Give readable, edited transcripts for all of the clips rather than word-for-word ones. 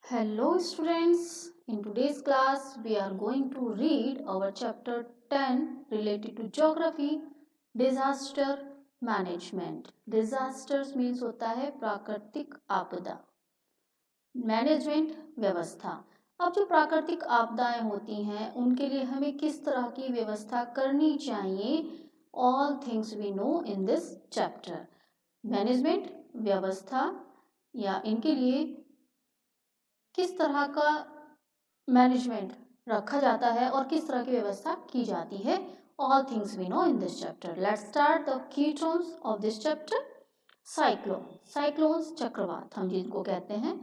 Hello students, in today's class we are going to read our chapter 10 related to geography, disaster management. Disasters means होता है प्राकृतिक आपदा, management व्यवस्था। अब जो प्राकृतिक आपदाएं होती हैं उनके लिए हमें किस तरह की व्यवस्था करनी चाहिए, all things we know in this chapter. Management व्यवस्था या इनके लिए किस तरह का मैनेजमेंट रखा जाता है और किस तरह की व्यवस्था की जाती है, all things we know in this chapter. Let's start the key terms of this chapter. Cyclone, cyclones चक्रवात हम जिनको कहते हैं।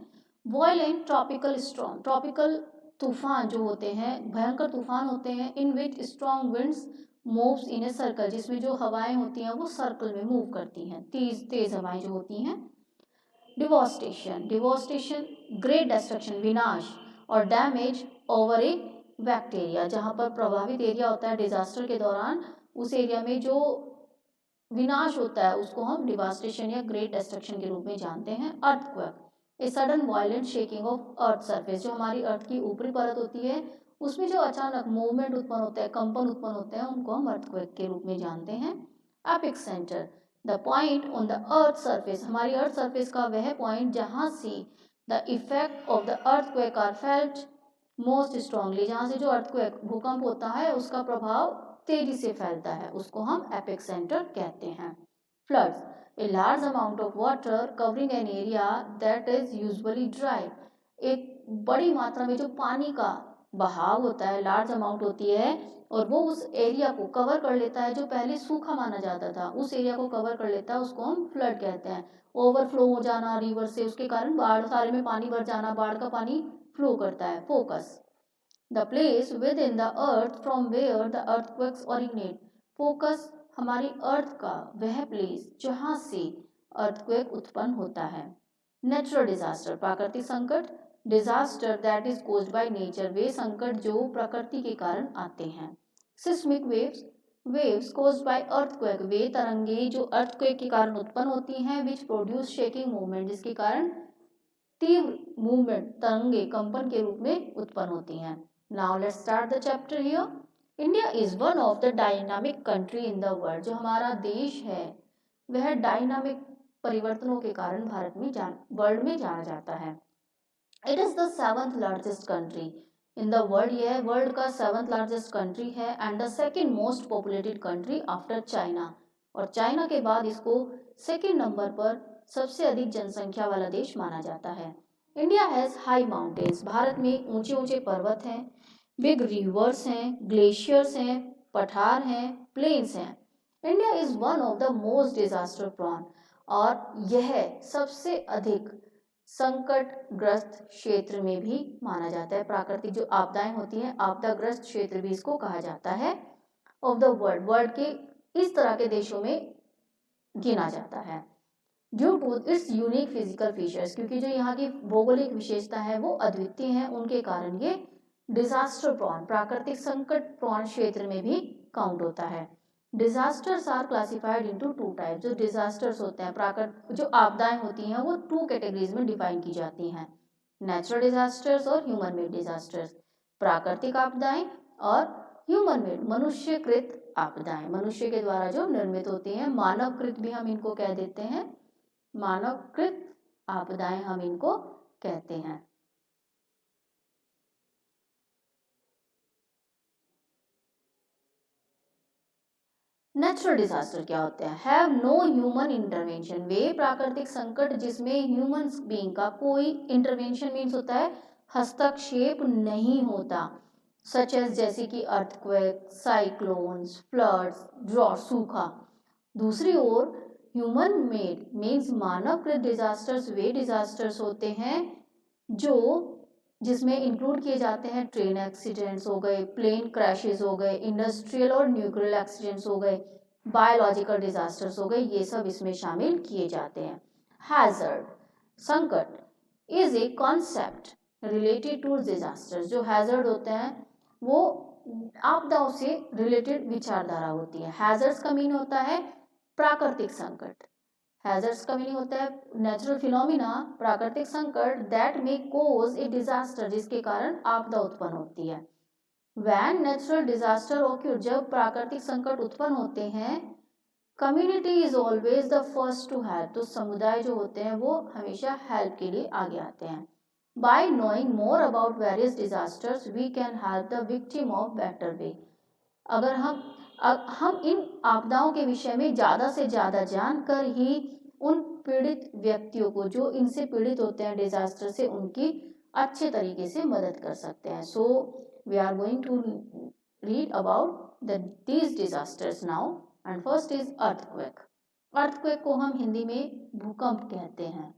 वॉयलेंट ट्रॉपिकल स्टॉर्म, ट्रॉपिकल तूफान जो होते हैं भयंकर तूफान होते हैं। In which strong winds moves in a circle, जिसमें जो हवाएं होती हैं वो सर्कल में मूव करती हैं, तेज तेज हवाएं जो होती हैं। डिवोस्टेशन, डिवोस्टेशन ग्रेट डिस्ट्रक्शन, विनाश और डैमेज ओवर ए बैक्टीरिया, जहाँ पर प्रभावित एरिया होता है डिजास्टर के दौरान, उस एरिया में जो विनाश होता है उसको हम डिवास्टेशन या ग्रेट डिस्ट्रक्शन के रूप में जानते हैं। Earthquake, a sudden violent shaking of earth surface, जो हमारी अर्थ की ऊपरी परत होती है उसमें जो अचानक मूवमेंट उत्पन्न होता है, कंपन उत्पन्न होते हैं, उनको हम अर्थक्वेक के रूप में जानते हैं। Epicentre, the point on the earth surface, हमारी अर्थ सरफेस का वह पॉइंट जहाँ से the effect of the earthquake are felt most strongly, जहाँ से जो अर्थक्वेक भूकंप होता है उसका प्रभाव तेजी से फैलता है, उसको हम एपिक सेंटर कहते हैं। Floods, A large amount of water covering an area that is usually dry, एक बड़ी मात्रा में जो पानी का बहाव होता है, लार्ज अमाउंट होती है और वो उस एरिया को कवर कर लेता है जो पहले सूखा माना जाता था, उस एरिया को कवर कर लेता है, उसको हम फ्लड कहते हैं। ओवरफ्लो हो जाना रिवर से, उसके कारण बाढ़, सारे में पानी भर जाना, बाढ़ का पानी फ्लो करता है। Focus, the place within the earth from where the earthquakes originate, focus हमारी अर्थ का वह प्लेस जहाँ से अर्थक्वेक उत्पन्न होता है। नेचुरल डिजास्टर, प्राकृतिक संकट। Disaster that is caused by nature, वे संकट जो प्रकृति के कारण आते हैं। Seismic waves, waves caused by earthquake, वे तरंगे जो अर्थक्वेक के कारण उत्पन्न होती हैं। विच प्रोड्यूस शेकिंग मूवमेंट, जिसके कारण तीव्र मूवमेंट, तरंगे कंपन के रूप में उत्पन्न होती हैं। Now let's start the chapter here. India is one of the dynamic country in the world, जो हमारा देश है वह डायनामिक परिवर्तनों के कारण भारत में वर्ल्ड में जाना जाता है। It is the seventh largest country in the world, यह वर्ल्ड का सेवंथ लार्जेस्ट कंट्री है and the second most populated country after China, और चाइना के बाद इसको सेकेंड नंबर पर सबसे अधिक जनसंख्या वाला देश माना जाता है। India has high mountains, Bharat में ऊंचे ऊंचे पर्वत हैं। बिग रिवर्स हैं, ग्लेशियर्स हैं, पठार हैं, प्लेन्स हैं। India is one of the most disaster prone, और यह सबसे अधिक संकटग्रस्त क्षेत्र में भी माना जाता है। प्राकृतिक जो आपदाएं होती हैं, आपदाग्रस्त क्षेत्र भी इसको कहा जाता है। ऑफ द वर्ल्ड, वर्ल्ड के इस तरह के देशों में गिना जाता है। Due to its unique physical features, क्योंकि जो यहाँ की भौगोलिक विशेषता है वो अद्वितीय है, उनके कारण ये डिजास्टर प्रॉन, प्राकृतिक संकट प्रॉन क्षेत्र में भी काउंट होता है। Disasters are classified into two type, जो डिजास्टर्स होते हैं, प्राकृतिक जो आपदाएं होती हैं वो टू कैटेगरीज में डिफाइन की जाती हैं। नेचुरल डिजास्टर्स और ह्यूमन मेड डिजास्टर्स, प्राकृतिक आपदाएं और ह्यूमन मेड मनुष्यकृत आपदाएं, मनुष्य के द्वारा जो निर्मित होती हैं, मानवकृत भी हम इनको कह देते हैं, मानवकृत आपदाएं हम इनको कहते हैं। नेचुरल डिजास्टर क्या होते हैं? हैव नो ह्यूमन इंटरवेंशन, वे प्राकृतिक संकट जिसमें ह्यूमन बीइंग का कोई इंटरवेंशन मीन्स होता है हस्तक्षेप नहीं होता, सच एज जैसे कि अर्थक्वेक, साइक्लोन्स, फ्लड्स, ड्रॉट, सूखा। दूसरी ओर ह्यूमन मेड मीन्स मानवकृत डिजास्टर्स वे डिजास्टर्स होते हैं जो जिसमें इंक्लूड किए जाते हैं ट्रेन एक्सीडेंट्स हो गए, प्लेन क्रैशेस हो गए, इंडस्ट्रियल और न्यूक्लियर एक्सीडेंट्स हो गए, बायोलॉजिकल डिजास्टर्स हो गए, ये सब इसमें शामिल किए जाते हैं। हैजर्ड, संकट is a concept related to disasters, जो हैजर्ड होते हैं वो आपदाओं से रिलेटेड विचारधारा होती है। हैजर्ड्स का मीन होता है प्राकृतिक संकट, हैजर्ड्स का मीनिंग होता है नेचुरल फिनोमिना, प्राकृतिक संकट that may cause A disaster, जिसके कारण आपदा उत्पन्न होती है। व्हेन नेचुरल डिजास्टर ऑक्यूर, जब प्राकृतिक संकट उत्पन्न होते हैं, community is always the first to help, तो समुदाय जो होते हैं वो हमेशा हेल्प के लिए आगे आते हैं। By knowing more about various disasters we can help the victim of better way, अगर हम इन आपदाओं के विषय में ज़्यादा से ज़्यादा जानकर ही उन पीड़ित व्यक्तियों को जो इनसे पीड़ित होते हैं डिजास्टर से, उनकी अच्छे तरीके से मदद कर सकते हैं। So we are going to read about these disasters now. And first is earthquake. Earthquake को हम हिंदी में भूकंप कहते हैं।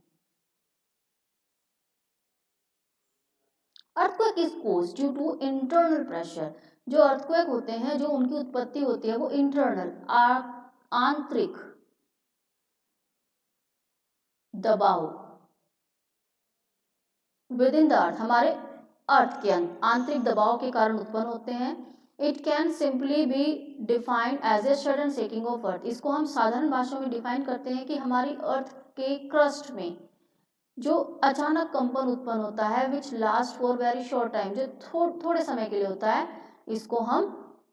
Earthquake is cause due to internal pressure, जो अर्थक्वेक होते हैं जो उनकी उत्पत्ति होती है वो इंटरनल आंतरिक दबाव विद इन द अर्थ, हमारे अर्थ के आंतरिक दबाव के कारण उत्पन्न होते हैं। It can simply be defined as a sudden shaking of earth, इसको हम साधारण भाषा में डिफाइन करते हैं कि हमारी अर्थ के क्रस्ट में जो अचानक कंपन उत्पन्न होता है which last for very short time, जो थोड़े समय के लिए होता है, इसको हम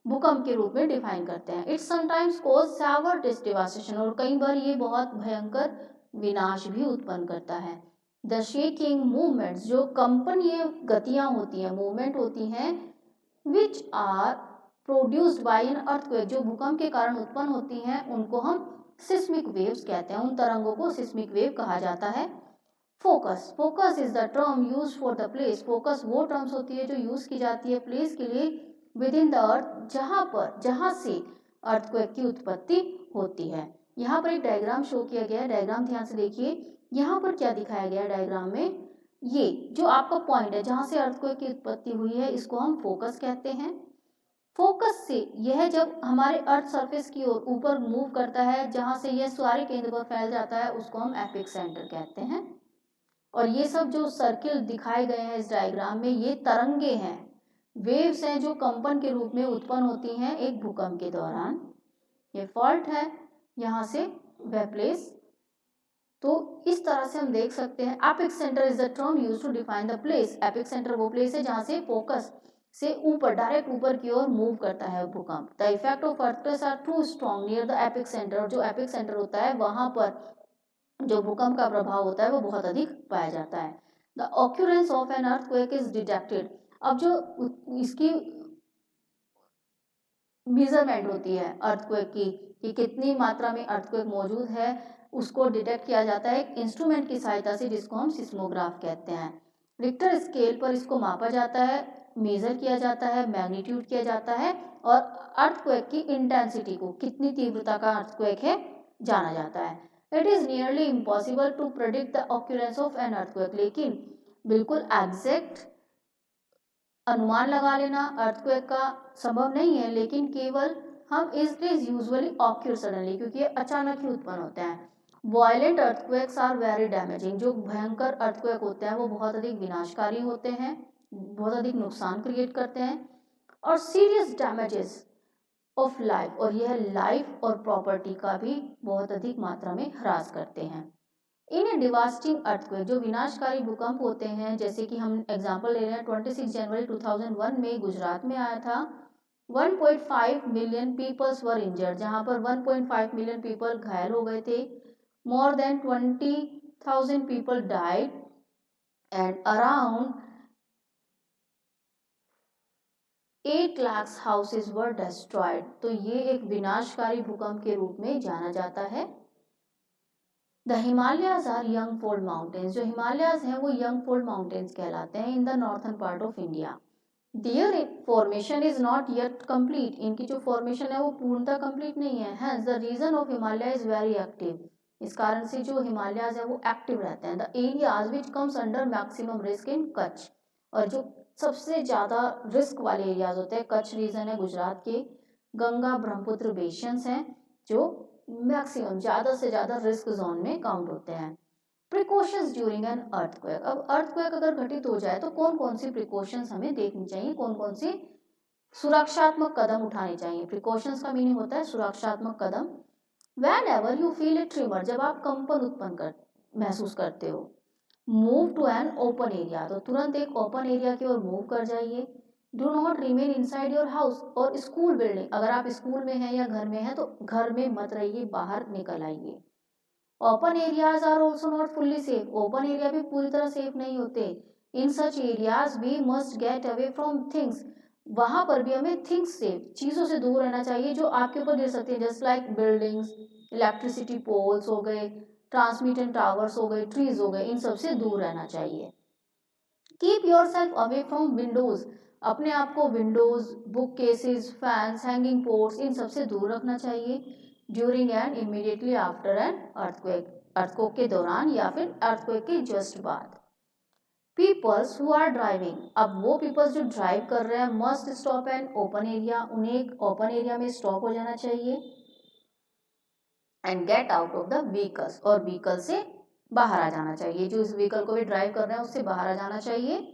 भूकंप के रूप में डिफाइन करते हैं। It's sometimes cause severe devastation, और कई बार ये बहुत भयंकर विनाश भी उत्पन्न करता है। द शेकिंग मूवमेंट्स, जो कंपनीय गतियां होती हैं, मूवमेंट होती हैं, which are produced by an earthquake, जो भूकंप के कारण उत्पन्न होती हैं, उनको हम सिस्मिक वेव्स कहते हैं। उन तरंगों को सिस्मिक वेव कहा जाता है। Focus, focus is the term use for the place, focus वो टर्म्स होती है जो यूज की जाती है प्लेस के लिए विद इन द अर्थ, जहां से अर्थक्वेक की उत्पत्ति होती है। यहाँ पर एक डायग्राम शो किया गया है, डायग्राम ध्यान से देखिए। यहाँ पर क्या दिखाया गया है डायग्राम में, ये जो आपका पॉइंट है जहां से अर्थक्वेक की उत्पत्ति हुई है, इसको हम फोकस कहते हैं। फोकस से यह जब हमारे अर्थ सरफेस की ओर ऊपर मूव करता है, जहां से यह सारे केंद्र पर फैल जाता है, उसको हम एपिक सेंटर कहते हैं। और ये सब जो सर्किल दिखाए गए हैं इस डायग्राम में, ये तरंगे हैं, वेव्स हैं जो कंपन के रूप में उत्पन्न होती हैं एक भूकंप के दौरान। ये फॉल्ट है, यहाँ से वह प्लेस, तो इस तरह से हम देख सकते हैं। Epicentre is the term used to define the place, epicentre वो प्लेस है जहाँ से फोकस से ऊपर, डायरेक्ट ऊपर की ओर मूव करता है भूकंप। The effect of earthquakes are too strong near the epicentre, और जो एपिक सेंटर होता है वहां पर जो भूकंप का प्रभाव होता है वो बहुत अधिक पाया जाता है। The occurrence of an earthquake is detected, अब जो इसकी मेजरमेंट होती है अर्थक्वेक की कि कितनी मात्रा में अर्थक्वेक मौजूद है, उसको डिटेक्ट किया जाता है एक इंस्ट्रूमेंट की सहायता से जिसको हम सिस्मोग्राफ कहते हैं। रिक्टर स्केल पर इसको मापा जाता है, मेजर किया जाता है, मैग्नीट्यूड किया जाता है, और अर्थक्वेक की इंटेंसिटी को, कितनी तीव्रता का अर्थक्वेक है, जाना जाता है। It is nearly impossible to predict the occurrence of an earthquake, लेकिन बिल्कुल एग्जैक्ट अनुमान लगा लेना अर्थक्वेक का संभव नहीं है, लेकिन केवल हम it is usually occur suddenly, क्योंकि ये अचानक ही उत्पन्न होते हैं। Violent earthquakes are very damaging, जो भयंकर अर्थक्वेक होते हैं वो बहुत अधिक विनाशकारी होते हैं, बहुत अधिक नुकसान क्रिएट करते हैं, और सीरियस डैमेजेस ऑफ लाइफ, और यह लाइफ और प्रॉपर्टी का भी बहुत अधिक मात्रा में ह्रास करते हैं। इन ए डिवास्टिंग अर्थक्वेक, जो विनाशकारी भूकंप होते हैं, जैसे कि हम एग्जांपल ले रहे हैं 26 जनवरी 2001 में गुजरात में आया था, 1.5 मिलियन पीपल्स वर इंजर्ड, जहां पर 1.5 मिलियन पीपल घायल हो गए थे, more than 20,000 people died and around 8 lakh houses were destroyed, तो ये एक विनाशकारी भूकंप के रूप में जाना जाता है। The Himalayas are young fold mountains, जो हिमालयाज हैं वो यंग फोल्ड माउंटेन्स कहलाते हैं in the northern part of India. Their formation is not yet complete, इनकी जो फॉर्मेशन है वो पूर्णतः कंप्लीट नहीं है। Hence the region of Himalaya is very active, इस कारण से जो हिमालयाज है वो एक्टिव रहते हैं। The areas which comes under maximum risk in Kutch, और जो सबसे ज़्यादा रिस्क वाले एरियाज होते हैं, कच्छ रीजन है गुजरात के, गंगा ब्रह्मपुत्र बेशंस हैं जो मैक्सिमम ज़्यादा से ज़्यादा रिस्क जोन में काउंट होते हैं। प्रिकॉशंस ड्यूरिंग एन अर्थक्वेक, अब अर्थक्वेक अगर घटित हो जाए तो कौन कौन सी प्रिकॉशंस हमें देखनी चाहिए, कौन कौन सी सुरक्षात्मक कदम उठाने चाहिए। प्रिकॉशंस का मीनिंग होता है सुरक्षात्मक कदम। Whenever you feel a tremor, जब आप कंपन उत्पन्न कर महसूस करते हो, move to an open area, तो तुरंत एक ओपन एरिया की ओर मूव कर जाइए। Do not remain inside your house और स्कूल बिल्डिंग, अगर आप स्कूल में हैं या घर में हैं तो घर में मत रहिए, बाहर निकल आइए। Open areas are also not fully safe, open area भी पूरी तरह सेफ नहीं होते। In such areas we must get away from things, वहां पर भी हमें थिंग्स से, चीजों से दूर रहना चाहिए जो आपके ऊपर गिर सकती है, just like buildings, electricity poles हो गए, ट्रांसमिशन टावर्स हो गए, ट्रीज हो गए, इन सब से दूर रहना चाहिए। Keep your self away from windows, अपने आप को windows, book cases, fans, hanging ports, इन सब से दूर रखना चाहिए। During and immediately after an earthquake, earthquake के दौरान या फिर अर्थक्वेक के जस्ट बाद। पीपल्स हु आर ड्राइविंग, अब वो पीपल्स जो ड्राइव कर रहे हैं, must stop N open area, उन्हें एक ओपन एरिया में स्टॉप हो जाना चाहिए। And get out of the vehicles, और व्हीकल से बाहर आ जाना चाहिए, जो इस व्हीकल को भी ड्राइव कर रहे हैं उससे बाहर आ जाना चाहिए।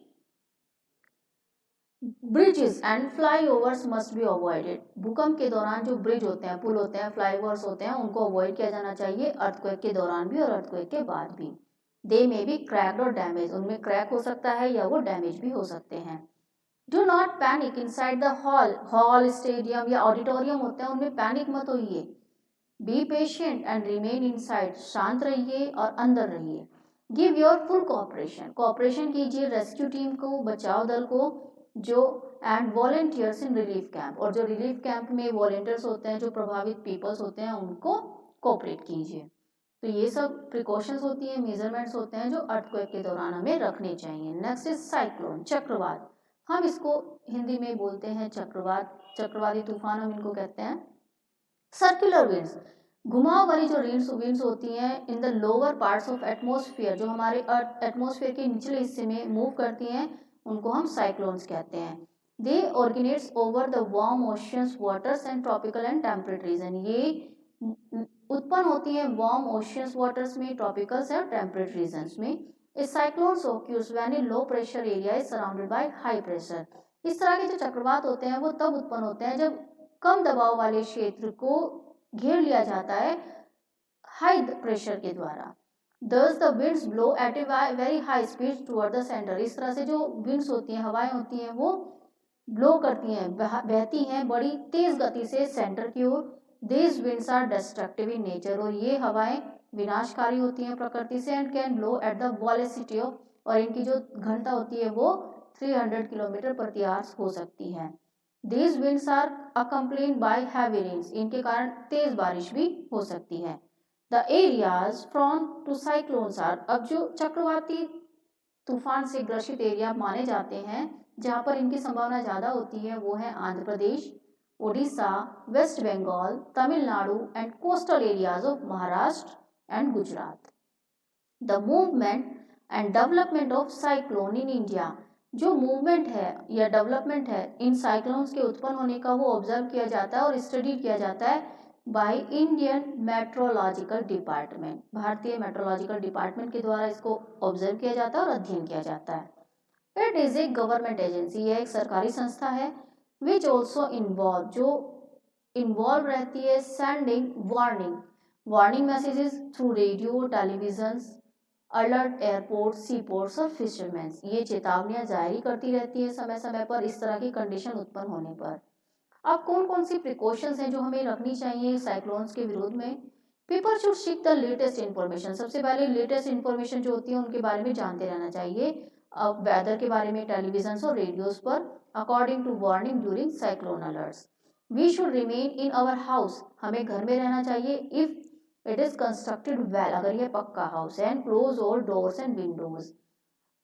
Bridges and flyovers must be avoided, भूकंप के दौरान जो ब्रिज होते हैं, पुल होते हैं, फ्लाईओवर्स होते हैं, उनको अवॉइड किया जाना चाहिए, अर्थक्वेक के दौरान भी और अर्थक्वेक के बाद भी। दे मे बी क्रैक्ड और डैमेज, उनमें क्रैक हो सकता है या वो डैमेज भी हो सकते हैं। Do not panic inside the hall, stadium या ऑडिटोरियम होते हैं, उनमें पैनिक मत होइए। Be patient and remain inside, शांत रहिए और अंदर रहिए। Give your full cooperation, cooperation कीजिए रेस्क्यू टीम को, बचाव दल को, जो and volunteers in relief camp, और जो रिलीफ कैंप में वॉलेंटियर्स होते हैं, जो प्रभावित पीपल्स होते हैं, उनको कोऑपरेट कीजिए। तो ये सब प्रिकॉशंस होती हैं, मेजरमेंट्स होते हैं जो अर्थक्वेक के दौरान हमें रखने चाहिए। नेक्स्ट इज साइक्लोन, चक्रवात, हम इसको हिंदी में बोलते हैं चक्रवात, चक्रवाती तूफान हम इनको कहते हैं। सर्कुलर विंड्स, घुमाव वाली जो विंड्स होती हैं in the lower parts of atmosphere, जो हमारे अर्थ एटमॉस्फेयर के निचले हिस्से में मूव करती हैं, उनको हम साइक्लोन्स कहते हैं। They originates over the warm oceans waters and tropical and temperate region, ये उत्पन्न होती हैं वार्म ओशियंस वाटर्स में, ट्रॉपिकल्स और टेम्परेट रीजन्स में। इस cyclones occurs when a low pressure area is surrounded by high pressure, इस तरह के जो चक्रवात होते हैं वो तब उत्पन्न होते हैं जब कम दबाव वाले क्षेत्र को घेर लिया जाता है हाई प्रेशर के द्वारा। Thus the winds blow at a very high speed toward the center, इस तरह से जो winds होती हैं, हवाएं होती हैं, वो ब्लो करती हैं, बहती हैं बड़ी तेज गति से सेंटर की ओर। These winds are destructive in nature, और ये हवाएं विनाशकारी होती हैं प्रकृति से, and can blow at the velocity of, और इनकी जो घनता होती है वो 300 किलोमीटर प्रति आवर्स हो सकती है। These winds are accompanied by heavy rains, इनके कारण तेज बारिश भी हो सकती है। The areas prone to cyclones are, अब जो चक्रवाती तूफान से ग्रसित एरिया माने जाते हैं जहां पर इनकी संभावना ज्यादा होती है, वो है Andhra Pradesh, Odisha, west Bengal, Tamil Nadu and coastal areas of Maharashtra and Gujarat. The movement and development of cyclone in India, जो मूवमेंट है या डेवलपमेंट है इन साइक्लोन्स के उत्पन्न होने का, वो ऑब्जर्व किया जाता है और स्टडी किया जाता है बाय इंडियन मेट्रोलॉजिकल डिपार्टमेंट, भारतीय मेट्रोलॉजिकल डिपार्टमेंट के द्वारा इसको ऑब्जर्व किया जाता है और अध्ययन किया जाता है। It is a government agency, यह एक सरकारी संस्था है। विच ऑल्सो इन्वॉल्व, जो इन्वॉल्व रहती है sending warning messages through radio, television, alert airport, sea ports और फिशरमैन, ये चेतावनियां जारी करती रहती है समय समय पर इस तरह की कंडीशन उत्पन्न होने पर। अब कौन कौन सी प्रिकॉशंस हैं जो हमें रखनी चाहिए साइक्लोन्स के विरोध में। People should seek the latest information, सबसे पहले लेटेस्ट इन्फॉर्मेशन जो होती है उनके बारे में जानते रहना चाहिए, अब वेदर के बारे में टेलीविजन और रेडियोज पर, according to warning during cyclone alerts. We should remain in our house, हमें घर में रहना चाहिए, if it is constructed well, अगर यह पक्का हाउस है, and close all doors and windows.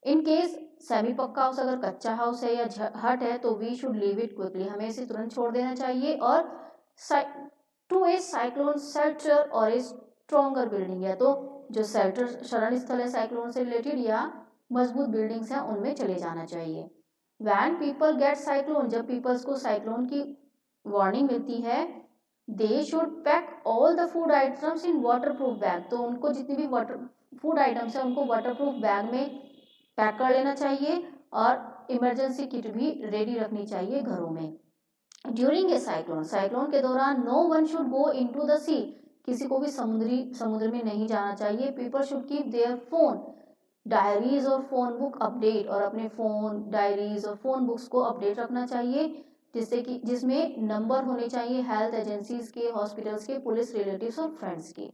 In case semi pucca house, अगर कच्चा हाउस है या हट है, तो we should leave it quickly, हमें इसे तुरंत छोड़ देना चाहिए। और टू ए साइक्लोन शेल्टर और ए स्ट्रॉन्गर बिल्डिंग, या तो जो शेल्टर शरण स्थल है साइक्लोन से रिलेटेड या मजबूत बिल्डिंग्स हैं उनमें चले जाना चाहिए। व्हेन पीपल गेट साइक्लोन, जब पीपल्स को साइक्लोन की वार्निंग मिलती है, they should pack all the food items in waterproof bag, तो उनको जितनी भी वाटर फूड आइटम्स है उनको वाटरप्रूफ बैग में पैक कर लेना चाहिए, और इमरजेंसी किट भी रेडी रखनी चाहिए घरों में। ड्यूरिंग ए साइक्लोन, साइक्लोन के दौरान no one should go into the sea, किसी को भी समुद्र में नहीं जाना चाहिए। People should keep their phone diaries और फोन बुक अपडेट, और अपने फोन डायरीज और फोन बुक्स को अपडेट रखना चाहिए, जिससे कि जिसमें नंबर होने चाहिए हेल्थ एजेंसीज के, हॉस्पिटल्स के, पुलिस, रिलेटिव्स और फ्रेंड्स के।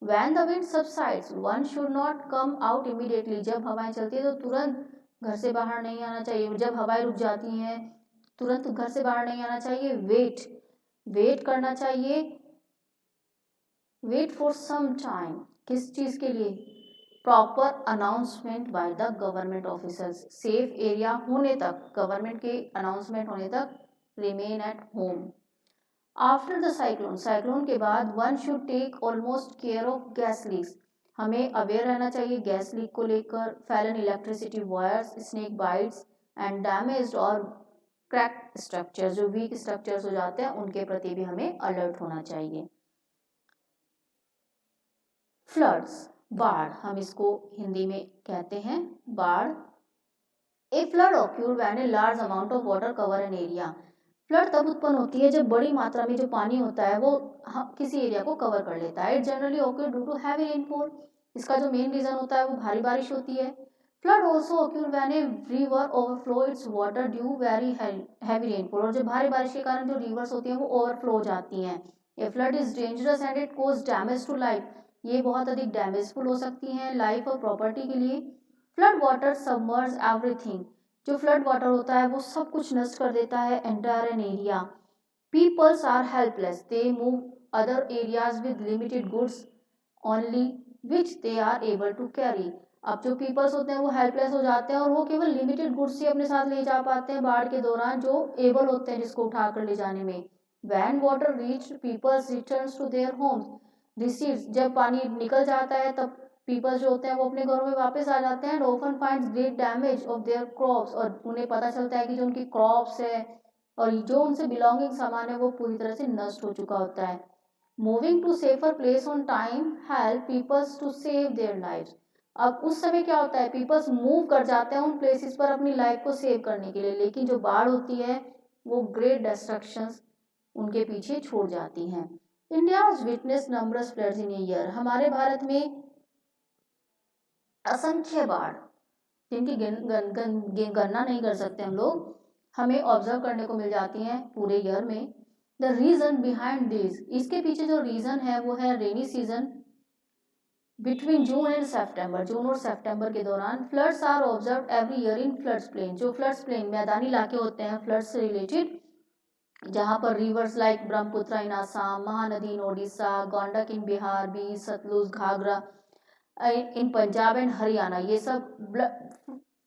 When the wind subsides, one should not come out immediately. जब हवाएं चलती है तो तुरंत घर से बाहर नहीं आना चाहिए। जब हवाएं रुक जाती हैं तुरंत घर से बाहर नहीं आना चाहिए। वेट करना चाहिए। वेट फॉर सम टाइम, किस चीज के लिए? Proper announcement by the government officers, safe area होने तक, गवर्नमेंट के अनाउंसमेंट होने तक remain at home. After the cyclone के बाद one should take almost care of gas leaks, हमें अवेयर रहना चाहिए गैस लीक को लेकर। Fallen electricity wires, snake bites and damaged और क्रैक्ड स्ट्रक्चर, जो वीक स्ट्रक्चर्स हो जाते हैं उनके प्रति भी हमें अलर्ट होना चाहिए। फ्लड्स, बाढ़, हम इसको हिंदी में कहते हैं बाढ़। A flood occurred when a large amount of water cover an area, flood तब उत्पन्न होती है जब बड़ी मात्रा में जो पानी होता है वो किसी एरिया को कवर कर लेता है। It generally occur due to heavy rainfall, इसका जो मेन रीजन होता है वो भारी बारिश होती है। Flood also occur when a river overflow it's water due very heavy rainfall, और जो भारी बारिश के कारण जो रिवर्स होती हैं वो ओवरफ्लो हो जाती हैं। A flood is dangerous and it cause damage to life, ये बहुत अधिक डैमेजफुल हो सकती हैं लाइफ और प्रॉपर्टी के लिए। फ्लड वाटर सबमर्ज एवरीथिंग, जो फ्लड वाटर होता है वो सब कुछ नष्ट कर देता है entire an area. Peoples are helpless, they move other areas with limited goods only which they are able to carry, अब जो पीपल्स होते हैं वो हेल्पलेस हो जाते हैं और वो केवल लिमिटेड गुड्स ही अपने साथ ले जा पाते हैं बाढ़ के दौरान, जो एबल होते हैं जिसको उठाकर ले जाने में। When water reach peoples returns to their homes, receives, जब पानी निकल जाता है तब पीपल्स जो होते हैं वो अपने घरों में वापस आ जाते हैं। Often finds great damage of their crops, और उन्हें पता चलता है कि जो उनकी क्रॉप्स है और जो उनसे बिलोंगिंग सामान है वो पूरी तरह से नष्ट हो चुका होता है। Moving to safer place on time help peoples to save their lives, अब उस समय क्या होता है पीपल्स मूव कर जाते हैं उन प्लेसेस पर अपनी लाइफ को सेव करने के लिए, लेकिन जो बाढ़ होती है वो ग्रेट डिस्ट्रक्शंस उनके पीछे छोड़ जाती हैं। India has witness numbers floods in a year, हमारे भारत में असंख्य बाढ़ जिनकी गणना नहीं कर सकते हम लोग, हमें ऑब्जर्व करने को मिल जाती हैं पूरे ईयर में। द रीजन बिहाइंड दिस, इसके पीछे जो रीजन है वो है rainy season between June and September, June और सितंबर के दौरान। Floods are observe every year in floods plain, जो फ्लड्स प्लेन मैदानी इलाके होते हैं फ्लड्स से रिलेटेड, जहाँ पर rivers like Brahmaputra in Assam, Mahanadi in Odisha, Gandak in Bihar, Beas Sutlej Ghaghara in Punjab and Haryana, ये सब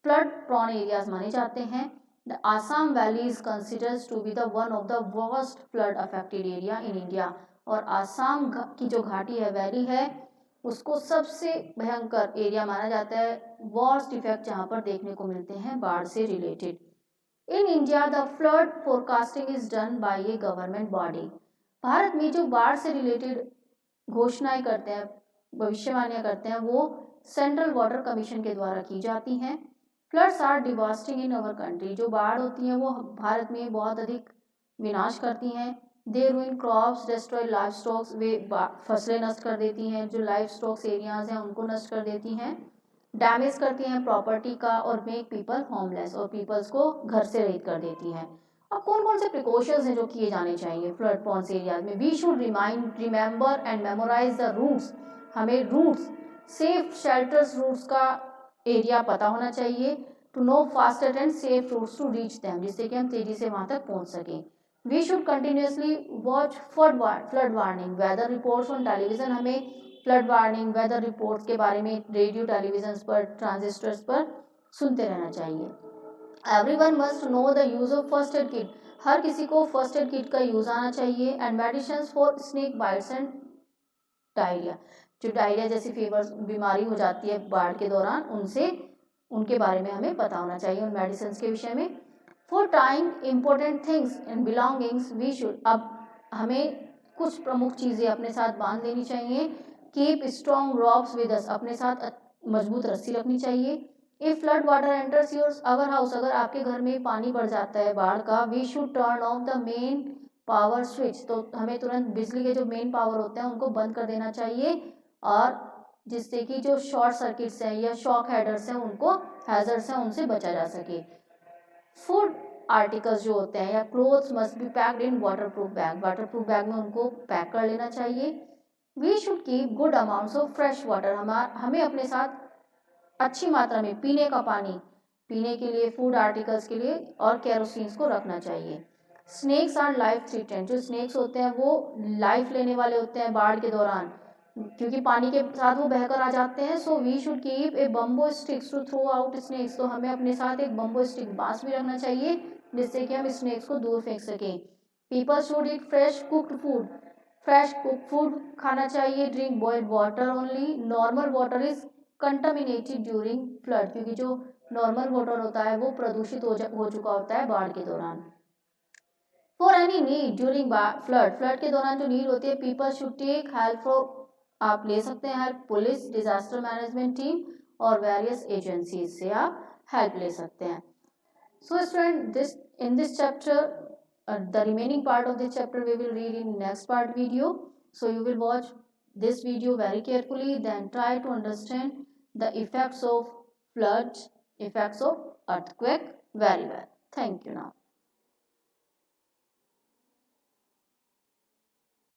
फ्लड प्रॉन एरियाज माने जाते हैं। The Assam valley is considers to be the one of the worst flood affected area in India, और आसाम की जो घाटी है वैली है उसको सबसे भयंकर एरिया माना जाता है, वर्स्ट इफेक्ट जहाँ पर देखने को मिलते हैं बाढ़ से related. In India the flood forecasting is done by A government body, Bharat में जो बाढ़ से रिलेटेड घोषणाएं करते हैं, भविष्यवाणियां करते हैं, वो सेंट्रल वाटर कमीशन के द्वारा की जाती हैं। Floods are devastating in our country, जो बाढ़ होती हैं वो भारत में बहुत अधिक विनाश करती हैं। They ruin crops, destroy life stocks, वे फसलें नष्ट कर देती हैं, जो लाइफ स्टॉक्स एरियाज हैं उनको नष्ट कर देती हैं, डैमेज करती हैं प्रॉपर्टी का, और मेक पीपल होमलेस, और पीपल्स को घर से रहित कर देती हैं। अब कौन कौन से प्रिकॉशंस हैं जो किए जाने चाहिए फ्लड प्रोन एरियाज में? We should remember and memorise the routes, हमें रूट्स, सेफ शेल्टर्स रूट्स का एरिया पता होना चाहिए, to know faster and safe routes to reach them, जिससे कि हम तेजी से वहां तक पहुंच सकें। We should continuously watch flood warning, weather reports on television, हमें फ्लड वार्निंग वेदर रिपोर्ट्स के बारे में रेडियो टेलीविजन पर ट्रांजिस्टर्स पर सुनते रहना चाहिए। Everyone must know the use of first aid kit, हर किसी को फर्स्ट एड किट का यूज आना चाहिए। And medicine for snake bites and diarrhoea, जो डायरिया जैसी फीवर बीमारी हो जाती है बाढ़ के दौरान, उनके बारे में हमें पता होना चाहिए, उन मेडिसिन के विषय में। For time important things and belongings we should, अब हमें कुछ प्रमुख चीज़ें अपने साथ बांध लेनी चाहिए। Keep strong ropes with us, अपने साथ मजबूत रस्सी रखनी चाहिए। If flood water enters your our house, अगर आपके घर में पानी भर जाता है बाढ़ का, we should turn off the main power switch, तो हमें तुरंत बिजली के जो मेन पावर होते हैं उनको बंद कर देना चाहिए, और जिससे कि जो शॉर्ट सर्किट्स हैं या शॉक हेडर्स हैं उनको, हैजर्ड्स हैं उनसे बचा जा सके। फूड आर्टिकल्स जो होते हैं या clothes must be packed in waterproof bag, waterproof bag में उनको पैक कर लेना चाहिए। We should keep good amounts of fresh water, हमें अपने साथ अच्छी मात्रा में पीने का पानी, पीने के लिए, फूड आर्टिकल्स के लिए और केरोसिन को रखना चाहिए। स्नेक्स आर लाइफ थ्रेटनिंग, जो स्नेक्स होते हैं वो लाइफ लेने वाले होते हैं बाढ़ के दौरान, क्योंकि पानी के साथ वो बहकर आ जाते हैं। So we should keep a bamboo sticks to throw out snakes, तो हमें अपने साथ एक बम्बो स्टिक, बांस भी रखना चाहिए जिससे कि हम स्नेक्स को दूर फेंक सकें। People should eat fresh cooked food, fresh cook food खाना चाहिए। Drink boiled water only, normal water is contaminated during flood, क्योंकि जो नॉर्मल वाटर होता है वो प्रदूषित हो चुका होता है बाढ़ के दौरान। For any need during flood, flood के दौरान जो नीड होती है, people should take help from, आप ले सकते हैं help, police, disaster management team और वेरियस एजेंसीज से आप हेल्प ले सकते हैं। So student, this in this chapter the remaining part of this chapter we will read in next part video, so you will watch this video very carefully, then try to understand the effects of floods, effects of earthquake very well. Thank you now.